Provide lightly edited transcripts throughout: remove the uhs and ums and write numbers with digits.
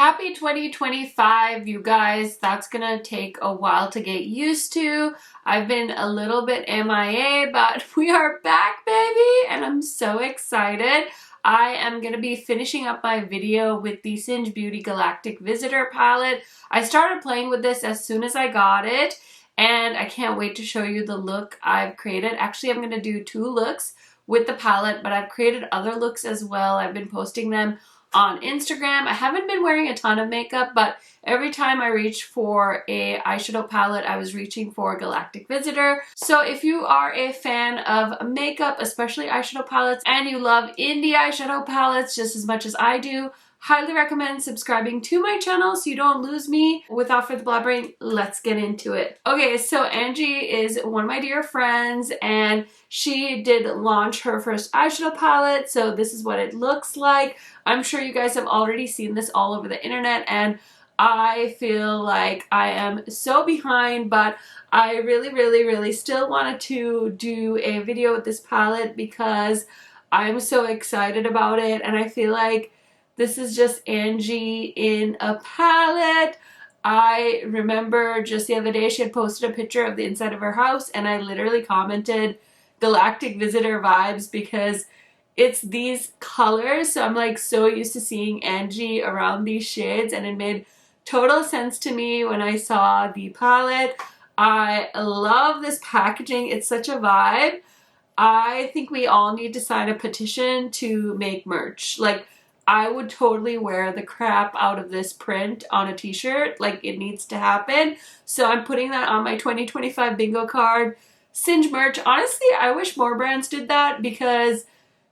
Happy 2025, you guys. That's gonna take a while to get used to. I've been a little bit MIA, but we are back, baby, and I'm so excited. I am gonna be finishing up my video with the Singe Beauty Galactic Visitor Palette. I started playing with this as soon as I got it, and I can't wait to show you the look I've created. Actually, I'm gonna do 2 looks with the palette, but I've created other looks as well. I've been posting them on Instagram. I haven't been wearing a ton of makeup, but every time I reach for a eyeshadow palette, I was reaching for Galactic Visitor. So if you are a fan of makeup, especially eyeshadow palettes, and you love indie eyeshadow palettes just as much as I do, highly recommend subscribing to my channel so you don't lose me. Without further blabbering, let's get into it. Okay, so Angie is one of my dear friends, and she did launch her first eyeshadow palette, so this is what it looks like. I'm sure you guys have already seen this all over the internet, and I feel like I am so behind, but I really still wanted to do a video with this palette because I'm so excited about it, and I feel like this is just Angie in a palette. I remember just the other day she had posted a picture of the inside of her house, and I literally commented Galactic Visitor vibes because it's these colors. So I'm like so used to seeing Angie around these shades, and it made total sense to me when I saw the palette. I love this packaging. It's such a vibe. I think we all need to sign a petition to make merch. Like, I would totally wear the crap out of this print on a t-shirt. Like, it needs to happen. So I'm putting that on my 2025 bingo card. Singe merch. Honestly, I wish more brands did that because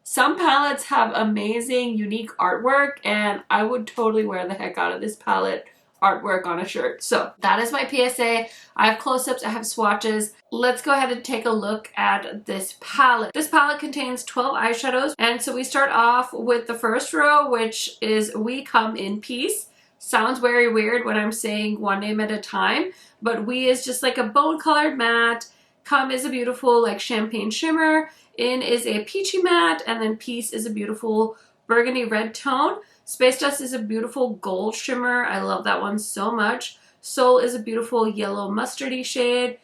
some palettes have amazing, unique artwork, and I would totally wear the heck out of this palette artwork on a shirt. So that is my PSA. I have close-ups, I have swatches. Let's go ahead and take a look at this palette. This palette contains 12 eyeshadows, and so we start off with the first row, which is We Come in Peace. Sounds very weird when I'm saying one name at a time, but We is just like a bone-colored matte. Come is a beautiful like champagne shimmer. In is a peachy matte, and then Peace is a beautiful burgundy red tone. Space Dust is a beautiful gold shimmer. I love that one so much. Soul is a beautiful yellow mustardy shade.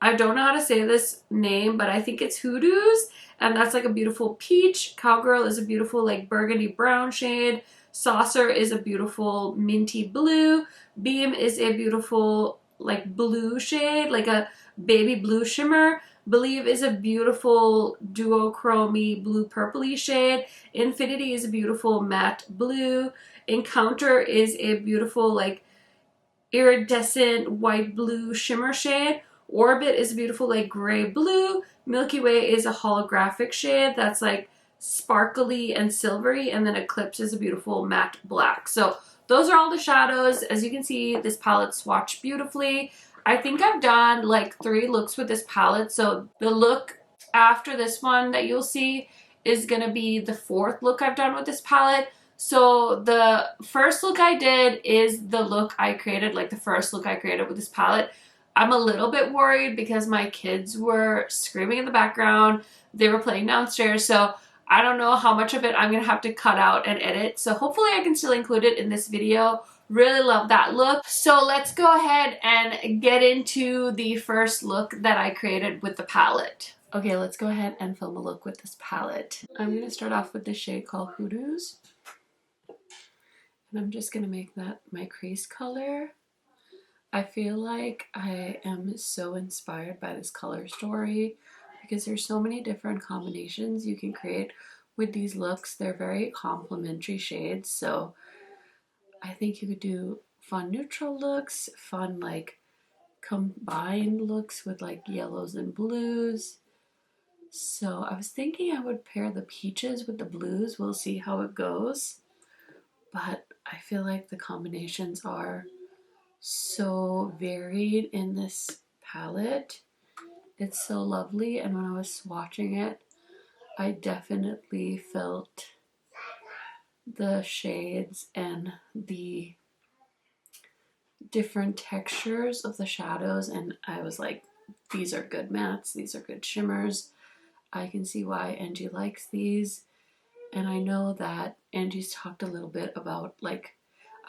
I don't know how to say this name, but I think it's Hoodoos, and that's like a beautiful peach. Cowgirl is a beautiful like burgundy brown shade. Saucer is a beautiful minty blue. Beam is a beautiful like blue shade, like a baby blue shimmer. Believe is a beautiful duochromy blue purpley shade. Infinity is a beautiful matte blue. Encounter is a beautiful like iridescent white blue shimmer shade. Orbit is a beautiful like gray blue. Milky Way is a holographic shade that's like sparkly and silvery, and then Eclipse is a beautiful matte black. So those are all the shadows. As you can see, this palette swatched beautifully. I think I've done like 3 looks with this palette, so the look after this one that you'll see is gonna be the 4th look I've done with this palette. So the first look I did is the look I created, like the first look I created with this palette. I'm a little bit worried because my kids were screaming in the background. They were playing downstairs, so I don't know how much of it I'm gonna have to cut out and edit. So hopefully I can still include it in this video. Really love that look. So let's go ahead and get into the first look that I created with the palette. Okay, let's go ahead and film a look with this palette. I'm gonna start off with the shade called Hoodoos. And I'm just gonna make that my crease color. I feel like I am so inspired by this color story because there's so many different combinations you can create with these looks. They're very complementary shades, so I think you could do fun neutral looks, fun like combined looks with like yellows and blues. So I was thinking I would pair the peaches with the blues. We'll see how it goes. But I feel like the combinations are so varied in this palette. It's so lovely, and when I was swatching it, I definitely felt the shades and the different textures of the shadows, and I was like, these are good mattes, these are good shimmers. I can see why Angie likes these, and I know that Angie's talked a little bit about like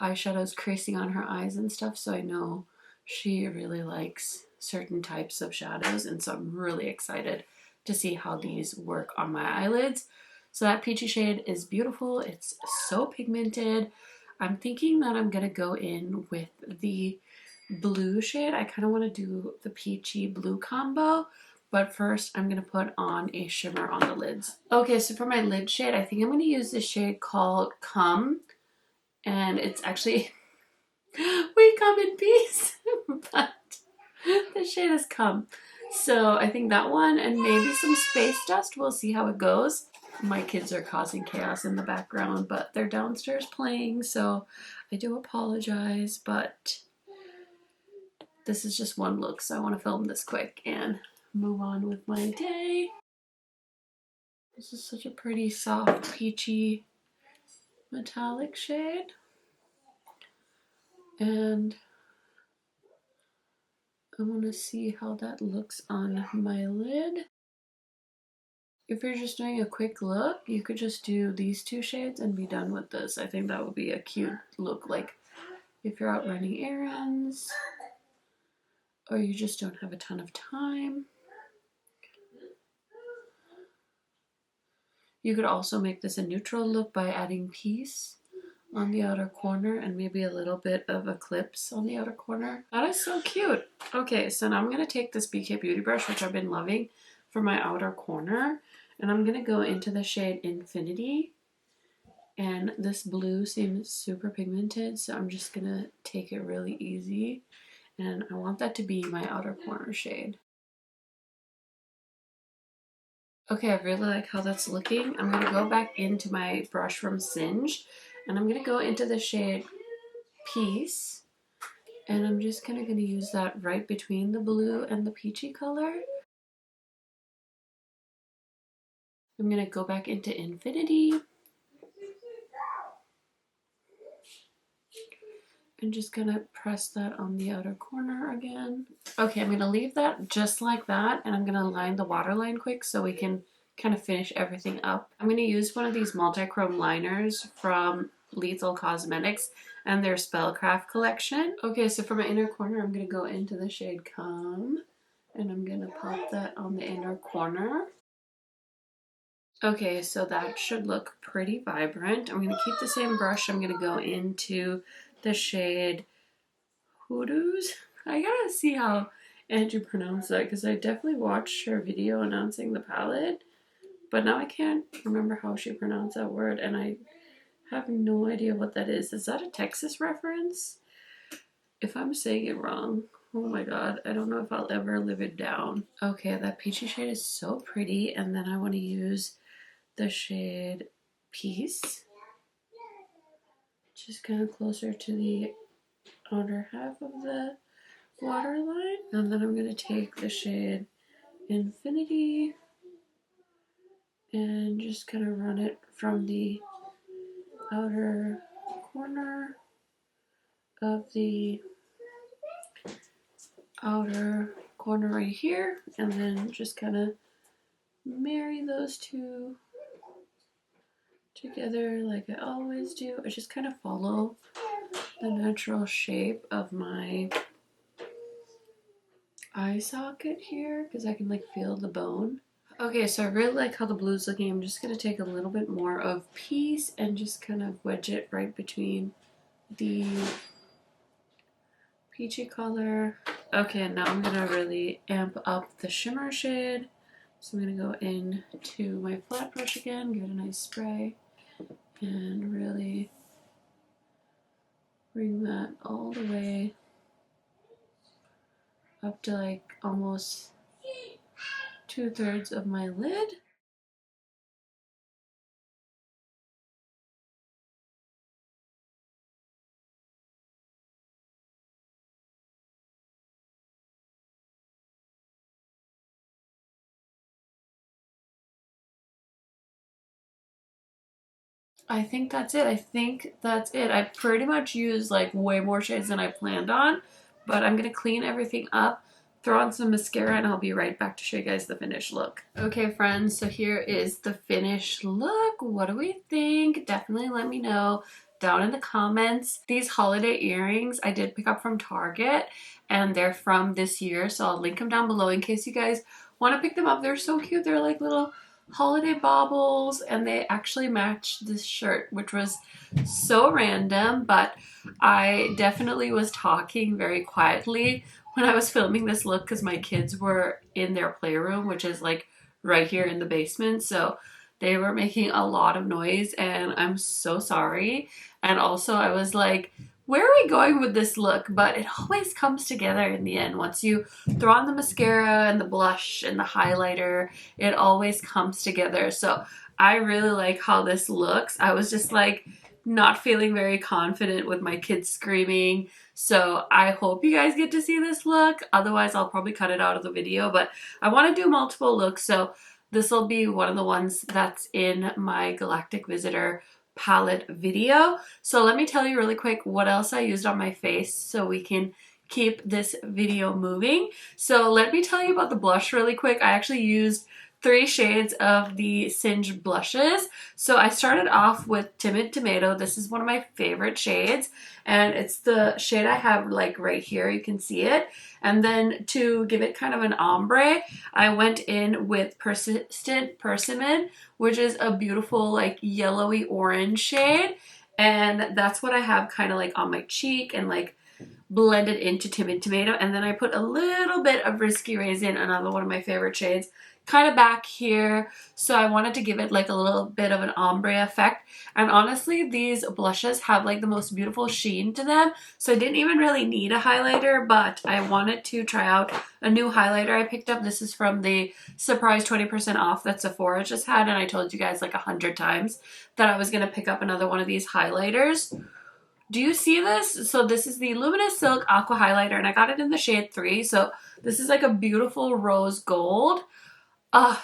eyeshadows creasing on her eyes and stuff, so I know she really likes certain types of shadows, and so I'm really excited to see how these work on my eyelids. So that peachy shade is beautiful. It's so pigmented. I'm thinking that I'm gonna go in with the blue shade. I kind of want to do the peachy blue combo, but first I'm going to put on a shimmer on the lids. Okay, so for my lid shade, I think I'm going to use this shade called Come, and it's actually We Come in Peace, but the shade is Come. So I think that one and maybe some Space Dust. We'll see how it goes. My kids are causing chaos in the background, but they're downstairs playing, so I do apologize, but this is just one look, so I want to film this quick and move on with my day. This is such a pretty soft peachy metallic shade, and I want to see how that looks on my lid. If you're just doing a quick look, you could just do these two shades and be done with this. I think that would be a cute look, like if you're out running errands or you just don't have a ton of time. You could also make this a neutral look by adding Peace on the outer corner and maybe a little bit of Eclipse on the outer corner. That is so cute. Okay, so now I'm going to take this BK Beauty brush, which I've been loving, for my outer corner, and I'm going to go into the shade Infinity. And this blue seems super pigmented, so I'm just going to take it really easy, and I want that to be my outer corner shade. Okay, I really like how that's looking. I'm going to go back into my brush from Singe, and I'm going to go into the shade Peace, and I'm just kind of going to use that right between the blue and the peachy color. I'm going to go back into Infinity and just gonna press that on the outer corner again. Okay, I'm gonna leave that just like that, and I'm gonna line the waterline quick so we can kind of finish everything up. I'm gonna use one of these multi-chrome liners from Lethal Cosmetics and their Spellcraft collection. Okay, so for my inner corner, I'm gonna go into the shade Come, and I'm gonna pop that on the inner corner. Okay, so that should look pretty vibrant. I'm gonna keep the same brush. I'm gonna go into the shade Hoodoos. I gotta see how Andrew pronounced that, because I definitely watched her video announcing the palette, but now I can't remember how she pronounced that word, and I have no idea what that is. Is that a Texas reference? If I'm saying it wrong, oh my god, I don't know if I'll ever live it down. Okay, that peachy shade is so pretty, and then I want to use the shade Peace, just kind of closer to the outer half of the waterline, and then I'm going to take the shade Infinity and just kind of run it from the outer corner of the outer corner right here, and then just kind of marry those two together like I always do. I just kind of follow the natural shape of my eye socket here because I can like feel the bone. Okay, so I really like how the blue's looking. I'm just going to take a little bit more of Peace and just kind of wedge it right between the peachy color. Okay, now I'm going to really amp up the shimmer shade. So I'm going to go into my flat brush again, give it a nice spray, and really bring that all the way up to like almost 2/3 of my lid. I think that's it. I pretty much used like way more shades than I planned on, but I'm going to clean everything up, throw on some mascara, and I'll be right back to show you guys the finished look. Okay, friends, so here is the finished look. What do we think? Definitely let me know down in the comments. These holiday earrings I did pick up from Target, and they're from this year, so I'll link them down below in case you guys want to pick them up. They're so cute. They're like little holiday baubles, and they actually match this shirt, which was so random, but I definitely was talking very quietly when I was filming this look because my kids were in their playroom, which is like right here in the basement, so they were making a lot of noise, and I'm so sorry. And also I was like, where are we going with this look? But it always comes together in the end. Once you throw on the mascara and the blush and the highlighter, it always comes together. So I really like how this looks. I was just like not feeling very confident with my kids screaming. So I hope you guys get to see this look. Otherwise, I'll probably cut it out of the video. But I want to do multiple looks. So this will be one of the ones that's in my Galactic Visitor palette video. So let me tell you really quick what else I used on my face so we can keep this video moving. So let me tell you about the blush really quick. I actually used 3 shades of the Singe blushes. So I started off with Timid Tomato. This is one of my favorite shades, and it's the shade I have like right here. You can see it. And then to give it kind of an ombre, I went in with Persistent Persimmon, which is a beautiful like yellowy orange shade. And that's what I have kind of like on my cheek and like blended into Timid Tomato. And then I put a little bit of Risky Raisin, another one of my favorite shades, kind of back here. So I wanted to give it like a little bit of an ombre effect. And honestly, these blushes have like the most beautiful sheen to them. So I didn't even really need a highlighter, but I wanted to try out a new highlighter I picked up. This is from the surprise 20% off that Sephora just had. And I told you guys like 100 times that I was going to pick up another one of these highlighters. Do you see this? So this is the Luminous Silk Aqua Highlighter, and I got it in the shade 3. So this is like a beautiful rose gold.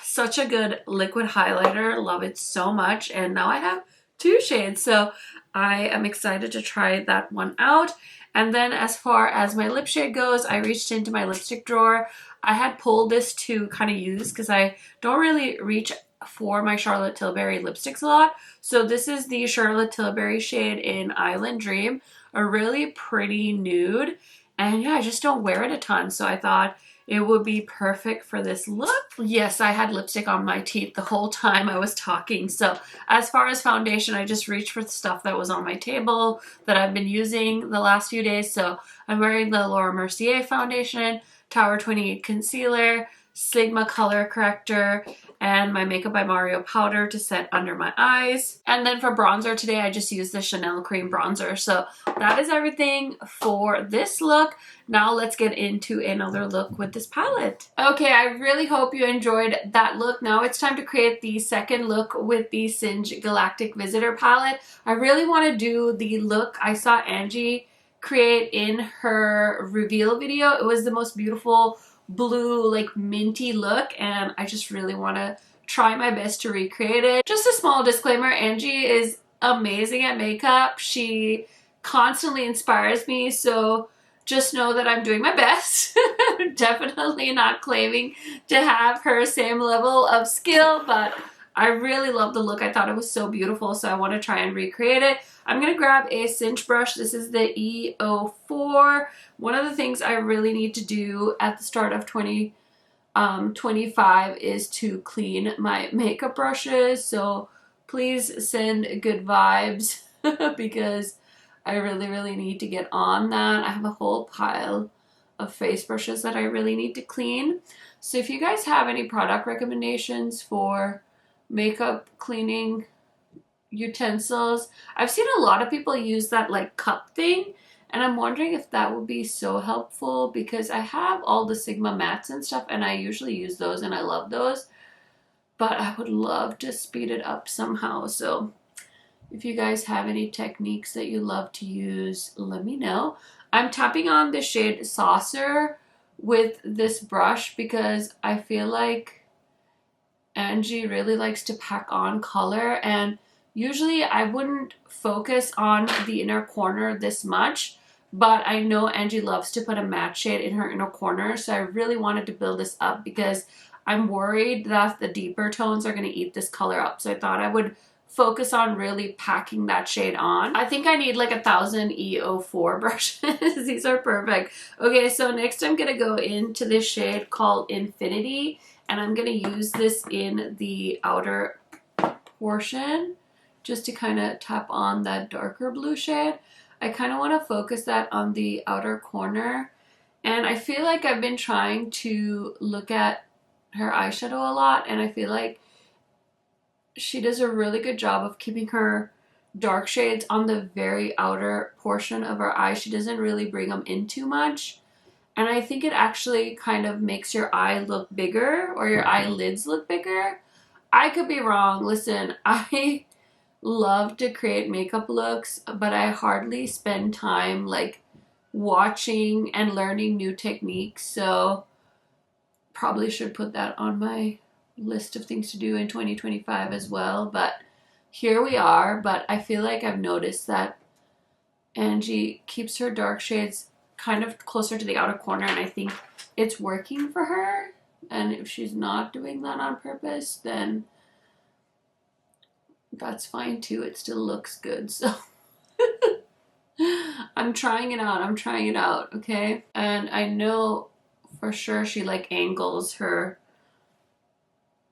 Such a good liquid highlighter. Love it so much. And now I have 2 shades. So I am excited to try that one out. And then as far as my lip shade goes, I reached into my lipstick drawer. I had pulled this to kind of use because I don't really reach for my Charlotte Tilbury lipsticks a lot. So this is the Charlotte Tilbury shade in Island Dream. A really pretty nude. And yeah, I just don't wear it a ton. So I thought it would be perfect for this look. Yes, I had lipstick on my teeth the whole time I was talking. So as far as foundation, I just reached for the stuff that was on my table that I've been using the last few days. So I'm wearing the Laura Mercier foundation, Tower 28 concealer, Sigma color corrector, and my Makeup by Mario powder to set under my eyes. And then for bronzer today, I just used the Chanel cream bronzer. So that is everything for this look. Now let's get into another look with this palette. Okay, I really hope you enjoyed that look. Now it's time to create the second look with the Singe Galactic Visitor palette. I really want to do the look I saw Angie create in her reveal video. It was the most beautiful blue like minty look, and I just really want to try my best to recreate it. Just a small disclaimer, Angie is amazing at makeup. She constantly inspires me, so just know that I'm doing my best. Definitely not claiming to have her same level of skill, but I really love the look. I thought it was so beautiful, so I want to try and recreate it. I'm going to grab a Singe brush. This is the E04. One of the things I really need to do at the start of 2025 is to clean my makeup brushes. So please send good vibes because I really need to get on that. I have a whole pile of face brushes that I really need to clean. So if you guys have any product recommendations for makeup cleaning utensils, I've seen a lot of people use that like cup thing, and I'm wondering if that would be so helpful because I have all the Sigma mattes and stuff, and I usually use those and I love those, but I would love to speed it up somehow. So if you guys have any techniques that you love to use, let me know. I'm tapping on the shade Saucer with this brush because I feel like Angie really likes to pack on color, and usually I wouldn't focus on the inner corner this much, but I know Angie loves to put a matte shade in her inner corner, so I really wanted to build this up because I'm worried that the deeper tones are going to eat this color up. So I thought I would focus on really packing that shade on. I think I need like 1000 E04 brushes. These are perfect. Okay, so next I'm gonna go into this shade called Infinity, and I'm gonna use this in the outer portion just to kind of tap on that darker blue shade. I kind of want to focus that on the outer corner, and I feel like I've been trying to look at her eyeshadow a lot, and I feel like she does a really good job of keeping her dark shades on the very outer portion of her eye. She doesn't really bring them in too much, and I think it actually kind of makes your eye look bigger, or your eyelids look bigger. I could be wrong. Listen, I love to create makeup looks, but I hardly spend time like watching and learning new techniques, so probably should put that on my list of things to do in 2025 as well. But here we are. But I feel like I've noticed that Angie keeps her dark shades kind of closer to the outer corner, and I think it's working for her. And if she's not doing that on purpose, then that's fine too. It still looks good. So I'm trying it out. I'm trying it out. Okay. And I know for sure she like angles her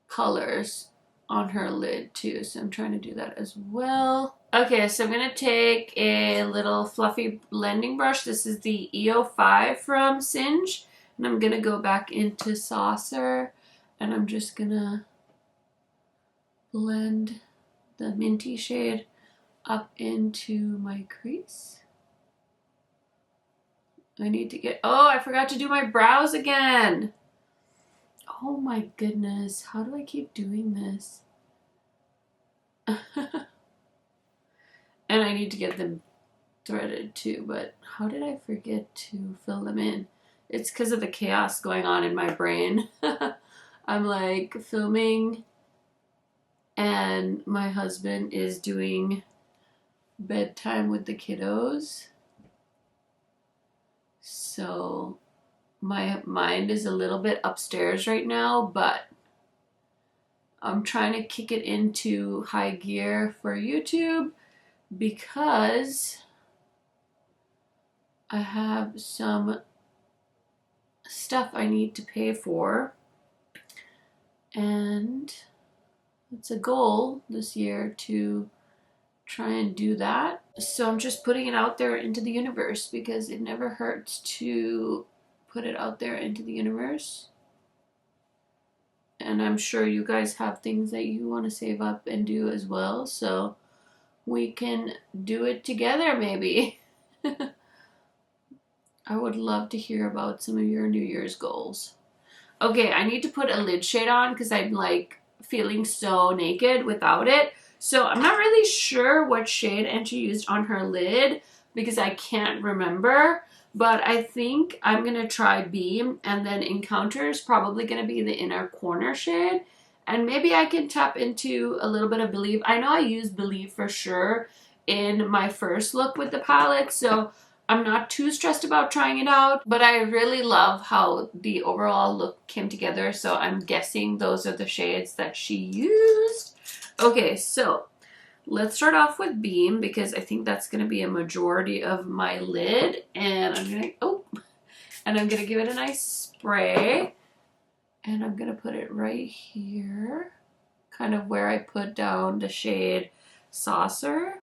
colors on her lid too, so I'm trying to do that as well. Okay, so I'm gonna take a little fluffy blending brush. This is the EO5 from Singe, and I'm gonna go back into Saucer, and I'm just gonna blend the minty shade up into my crease. I need to get, oh, I forgot to do my brows again. Oh my goodness, how do I keep doing this? And I need to get them threaded too, but how did I forget to fill them in? It's because of the chaos going on in my brain. I'm like filming, and my husband is doing bedtime with the kiddos. So my mind is a little bit upstairs right now, but I'm trying to kick it into high gear for YouTube because I have some stuff I need to pay for, and it's a goal this year to try and do that. So I'm just putting it out there into the universe because it never hurts to put it out there into the universe. And I'm sure you guys have things that you want to save up and do as well, so we can do it together maybe. I would love to hear about some of your New Year's goals. Okay, I need to put a lid shade on because I'm like feeling so naked without it. So I'm not really sure what shade Angie used on her lid because I can't remember. But I think I'm going to try Beam, and then Encounter is probably going to be the inner corner shade. And maybe I can tap into a little bit of Believe. I know I used Believe for sure in my first look with the palette, so I'm not too stressed about trying it out. But I really love how the overall look came together, so I'm guessing those are the shades that she used. Okay, so let's start off with Beam because I think that's going to be a majority of my lid. And I'm going to give it a nice spray. And I'm going to put it right here, kind of where I put down the shade Saucer.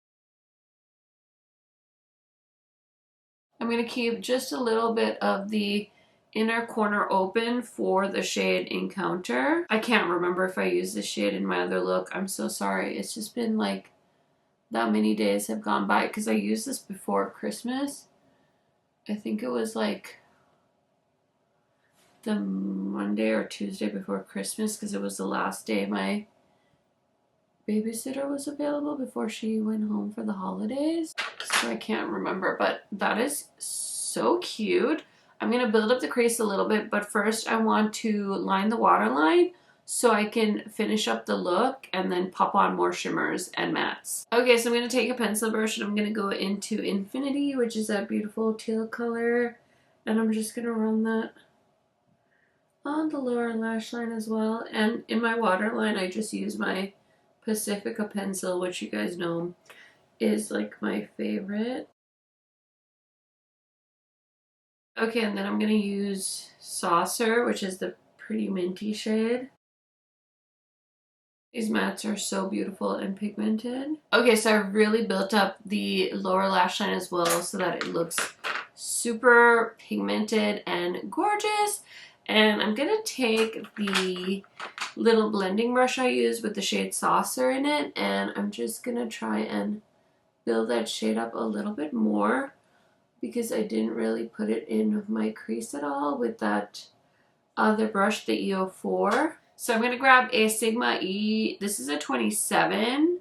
I'm going to keep just a little bit of the inner corner open for the shade Encounter. I can't remember if I used this shade in my other look. I'm so sorry. It's just been like that many days have gone by because I used this before Christmas. I think it was like the Monday or Tuesday before Christmas because it was the last day my babysitter was available before she went home for the holidays. So I can't remember, but that is so cute. I'm going to build up the crease a little bit, but first I want to line the waterline so I can finish up the look and then pop on more shimmers and mattes. Okay, so I'm going to take a pencil brush and I'm going to go into Infinity, which is that beautiful teal color, and I'm just going to run that on the lower lash line as well. And in my waterline, I just use my Pacifica pencil, which you guys know is like my favorite. Okay, and then I'm gonna use Saucer, which is the pretty minty shade. These mattes are so beautiful and pigmented. Okay, so I really built up the lower lash line as well so that it looks super pigmented and gorgeous. And I'm gonna take the little blending brush I use with the shade Saucer in it, and I'm just gonna try and build that shade up a little bit more because I didn't really put it in my crease at all with that other brush, the EO4. So I'm going to grab a Sigma E. This is a 27.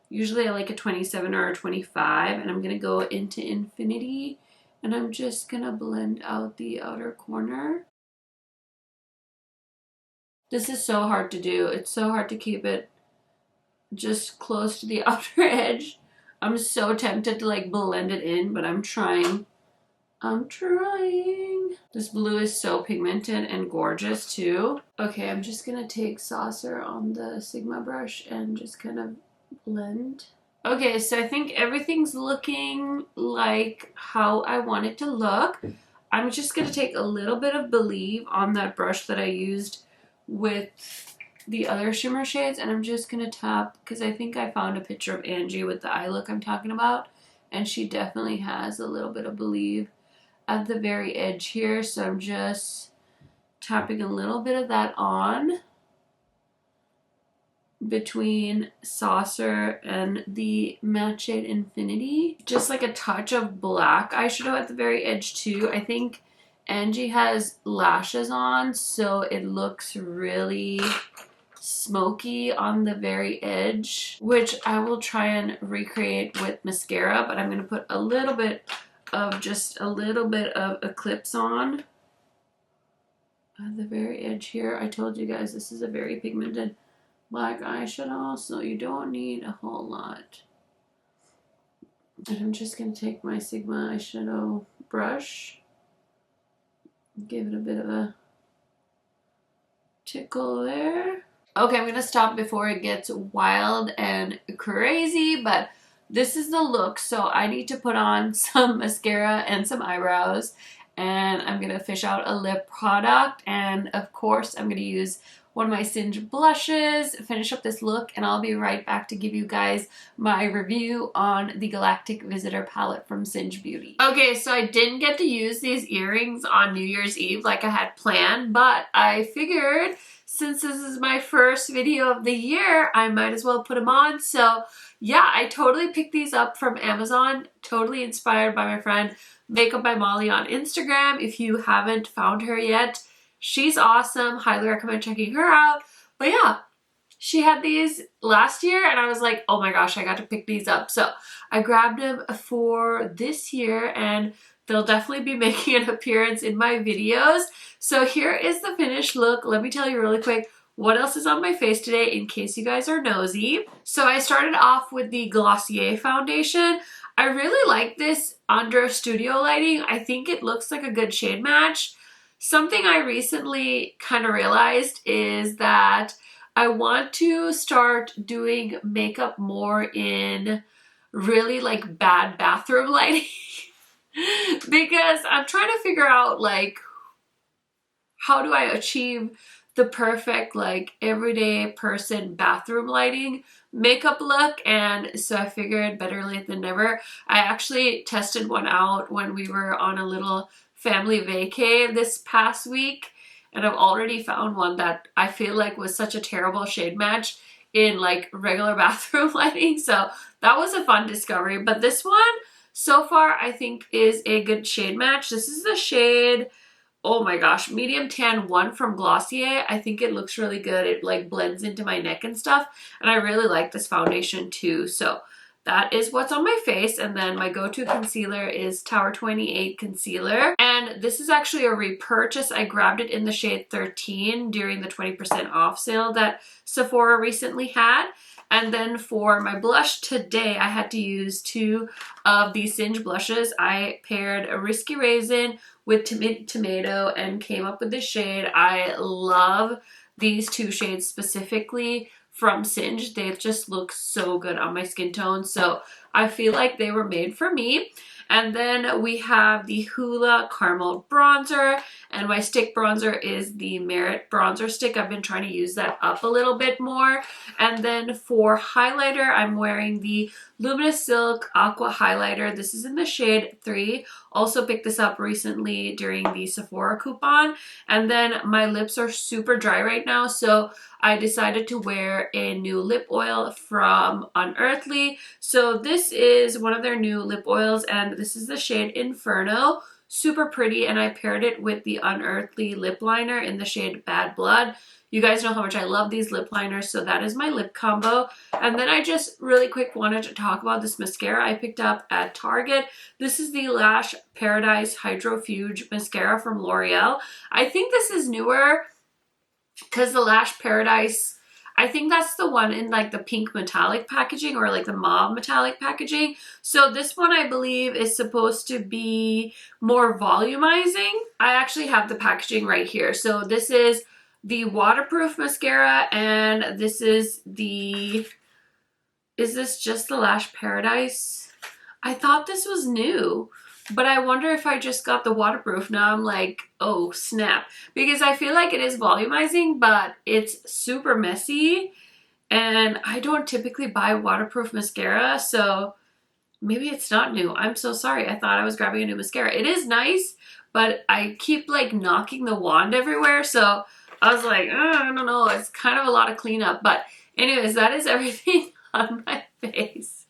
Usually I like a 27 or a 25. And I'm going to go into Infinity. And I'm just going to blend out the outer corner. This is so hard to do. It's so hard to keep it just close to the outer edge. I'm so tempted to like blend it in, but I'm trying. This blue is so pigmented and gorgeous too. Okay, I'm just gonna take Saucer on the Sigma brush and just kind of blend. Okay, so I think everything's looking like how I want it to look. I'm just gonna take a little bit of Believe on that brush that I used with the other shimmer shades, and I'm just gonna tap, because I think I found a picture of Angie with the eye look I'm talking about, and she definitely has a little bit of Believe at the very edge here, so I'm just tapping a little bit of that on between Saucer and the matte shade Infinity. Just like a touch of black eyeshadow at the very edge too. I think Angie has lashes on, so it looks really smoky on the very edge, which I will try and recreate with mascara, but I'm going to put a little bit of Eclipse on at the very edge here. I told you guys this is a very pigmented black eyeshadow, so you don't need a whole lot. And I'm just going to take my Sigma eyeshadow brush, give it a bit of a tickle there. Okay, I'm going to stop before it gets wild and crazy, but this is the look, so I need to put on some mascara and some eyebrows, and I'm going to fish out a lip product, and of course I'm going to use one of my Singe blushes, finish up this look, and I'll be right back to give you guys my review on the Galactic Visitor palette from Singe Beauty. Okay, so I didn't get to use these earrings on New Year's Eve like I had planned, but I figured since this is my first video of the year, I might as well put them on. So yeah, I totally picked these up from Amazon, totally inspired by my friend Makeup by Molly on Instagram. If you haven't found her yet, she's awesome. Highly recommend checking her out. But yeah, she had these last year and I was like, oh my gosh, I got to pick these up. So I grabbed them for this year and they'll definitely be making an appearance in my videos. So here is the finished look. Let me tell you really quick what else is on my face today in case you guys are nosy. So I started off with the Glossier foundation. I really like this under studio lighting. I think it looks like a good shade match. Something I recently kind of realized is that I want to start doing makeup more in really like bad bathroom lighting because I'm trying to figure out like how do I achieve the perfect like everyday person bathroom lighting makeup look, and so I figured better late than never. I actually tested one out when we were on a little family vacay this past week, and I've already found one that I feel like was such a terrible shade match in like regular bathroom lighting, so that was a fun discovery. But this one so far I think is a good shade match. This is the shade, oh my gosh, medium tan 1 from Glossier. I think it looks really good. It like blends into my neck and stuff, and I really like this foundation too. So that is what's on my face, and then my go-to concealer is Tower 28 concealer, and this is actually a repurchase. I grabbed it in the shade 13 during the 20% off sale that Sephora recently had. And then for my blush today, I had to use 2 of these Singe blushes. I paired a Risky Raisin with Tomato and came up with this shade. I love these 2 shades specifically from Singe. They just look so good on my skin tone, so I feel like they were made for me. And then we have the Hoola Caramel Bronzer, and my stick bronzer is the Merit Bronzer Stick. I've been trying to use that up a little bit more. And then for highlighter, I'm wearing the Luminous Silk Aqua Highlighter. This is in the shade 3. Also picked this up recently during the Sephora coupon. And then my lips are super dry right now, so I decided to wear a new lip oil from Unearthly. So this is one of their new lip oils, and this is the shade Inferno. Super pretty, and I paired it with the Unearthly lip liner in the shade Bad Blood. You guys know how much I love these lip liners, so that is my lip combo. And then I just really quick wanted to talk about this mascara I picked up at Target. This is the Lash Paradise Hydrofuge Mascara from L'Oreal. I think this is newer because the Lash Paradise, I think that's the one in like the pink metallic packaging or like the mauve metallic packaging. So this one I believe is supposed to be more volumizing. I actually have the packaging right here. So this is the waterproof mascara, and this is the, is this just the Lash Paradise? I thought this was new, but I wonder if I just got the waterproof. Now I'm like, oh snap, because I feel like it is volumizing, but it's super messy, and I don't typically buy waterproof mascara, so maybe it's not new. I'm so sorry. I thought I was grabbing a new mascara. It is nice, but I keep like knocking the wand everywhere, so I was like, I don't know, it's kind of a lot of cleanup. But anyways, that is everything on my face.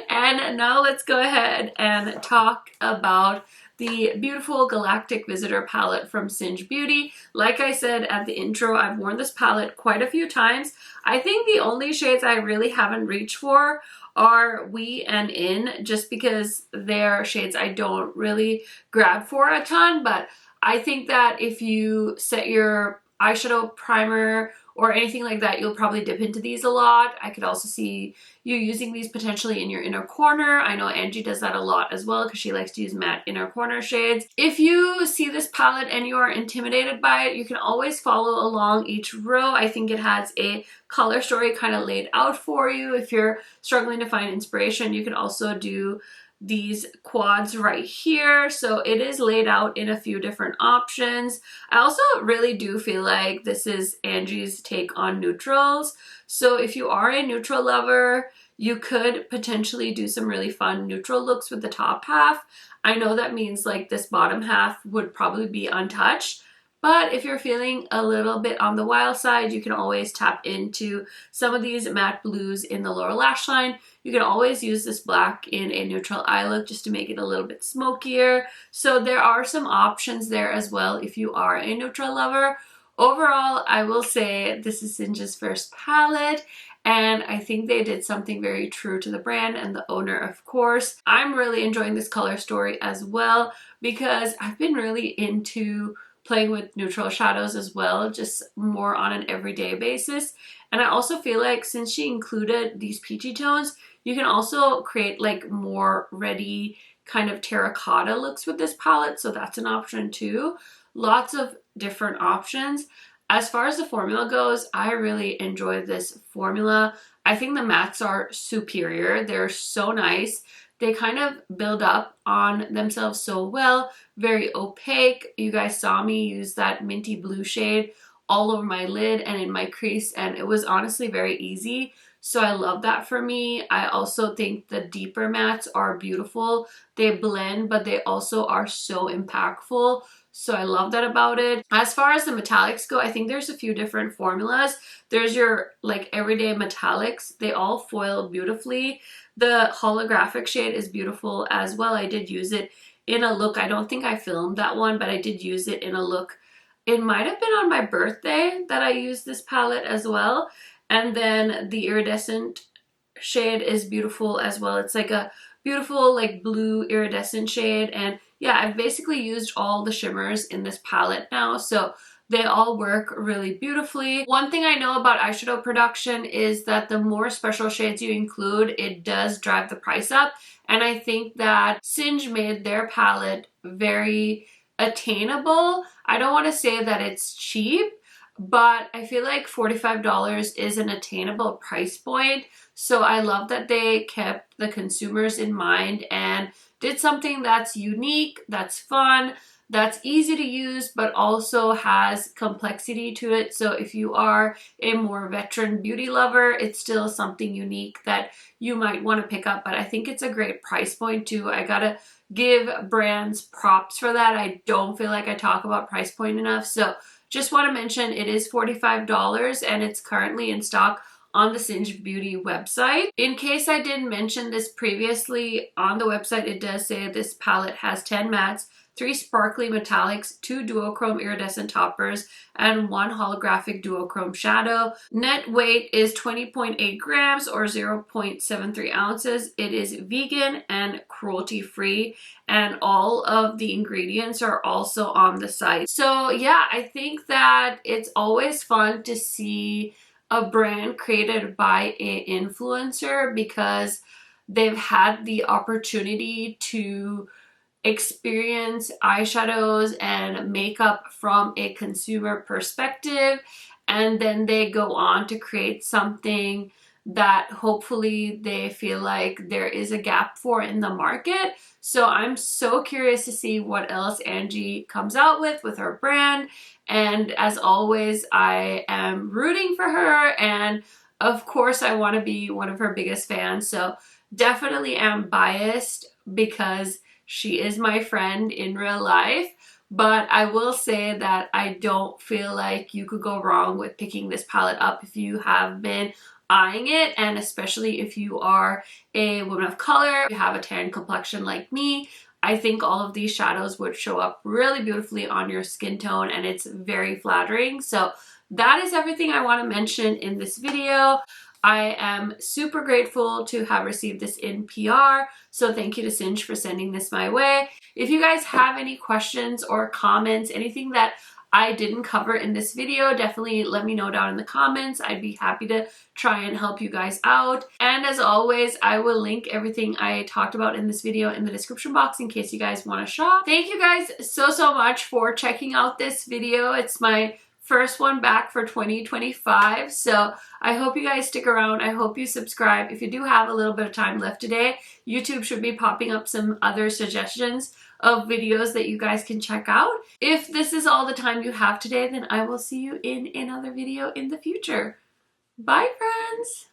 And now let's go ahead and talk about the beautiful Galactic Visitor palette from Singe Beauty. Like I said at the intro, I've worn this palette quite a few times. I think the only shades I really haven't reached for are We and In, just because they're shades I don't really grab for a ton. But I think that if you set your eyeshadow primer or anything like that, you'll probably dip into these a lot. I could also see you using these potentially in your inner corner. I know Angie does that a lot as well because she likes to use matte inner corner shades. If you see this palette and you are intimidated by it, you can always follow along each row. I think it has a color story kind of laid out for you. If you're struggling to find inspiration, you can also do these quads right here. So it is laid out in a few different options. I also really do feel like this is Angie's take on neutrals. So if you are a neutral lover, you could potentially do some really fun neutral looks with the top half. I know that means like this bottom half would probably be untouched, but if you're feeling a little bit on the wild side, you can always tap into some of these matte blues in the lower lash line. You can always use this black in a neutral eye look just to make it a little bit smokier. So there are some options there as well if you are a neutral lover. Overall, I will say this is Singe's first palette, and I think they did something very true to the brand and the owner, of course. I'm really enjoying this color story as well because I've been really into playing with neutral shadows as well, just more on an everyday basis. And I also feel like since she included these peachy tones, you can also create like more ready kind of terracotta looks with this palette, so that's an option too. Lots of different options. As far as the formula goes, I really enjoy this formula. I think the mattes are superior. They're so nice. They kind of build up on themselves so well. Very opaque. You guys saw me use that minty blue shade all over my lid and in my crease, and it was honestly very easy. So I love that for me. I also think the deeper mattes are beautiful. They blend, but they also are so impactful. So I love that about it. As far as the metallics go, I think there's a few different formulas. There's your like everyday metallics. They all foil beautifully. The holographic shade is beautiful as well. I did use it in a look. I don't think I filmed that one, but I did use it in a look. It might have been on my birthday that I used this palette as well. And then the iridescent shade is beautiful as well. It's like a beautiful like blue iridescent shade. And yeah, I've basically used all the shimmers in this palette now, so they all work really beautifully. One thing I know about eyeshadow production is that the more special shades you include, it does drive the price up. And I think that Singe made their palette very attainable. I don't want to say that it's cheap, but I feel like $45 is an attainable price point. So I love that they kept the consumers in mind and did something that's unique, that's fun, that's easy to use, but also has complexity to it. So if you are a more veteran beauty lover, it's still something unique that you might want to pick up. But I think it's a great price point too. I gotta give brands props for that. I don't feel like I talk about price point enough. So just want to mention it is $45 and it's currently in stock on the Singe Beauty website. In case I didn't mention this previously, on the website it does say this palette has 10 mattes, 3 sparkly metallics, 2 duochrome iridescent toppers, and 1 holographic duochrome shadow. Net weight is 20.8 grams or 0.73 ounces. It is vegan and cruelty-free, and all of the ingredients are also on the site. So yeah, I think that it's always fun to see a brand created by an influencer because they've had the opportunity to experience eyeshadows and makeup from a consumer perspective, and then they go on to create something that hopefully they feel like there is a gap for in the market. So I'm so curious to see what else Angie comes out with her brand, and as always I am rooting for her, and of course I want to be one of her biggest fans. So definitely am biased because she is my friend in real life, but I will say that I don't feel like you could go wrong with picking this palette up if you have been eyeing it, and especially if you are a woman of color, you have a tan complexion like me. I think all of these shadows would show up really beautifully on your skin tone, and it's very flattering. So that is everything I want to mention in this video. I am super grateful to have received this in PR, so thank you to Singe for sending this my way. If you guys have any questions or comments, anything that I didn't cover in this video, definitely let me know down in the comments. I'd be happy to try and help you guys out. And as always, I will link everything I talked about in this video in the description box in case you guys want to shop. Thank you guys so much for checking out this video. It's my first one back for 2025, so I hope you guys stick around. I hope you subscribe. If you do have a little bit of time left today, YouTube should be popping up some other suggestions of videos that you guys can check out. If this is all the time you have today, then I will see you in another video in the future. Bye, friends!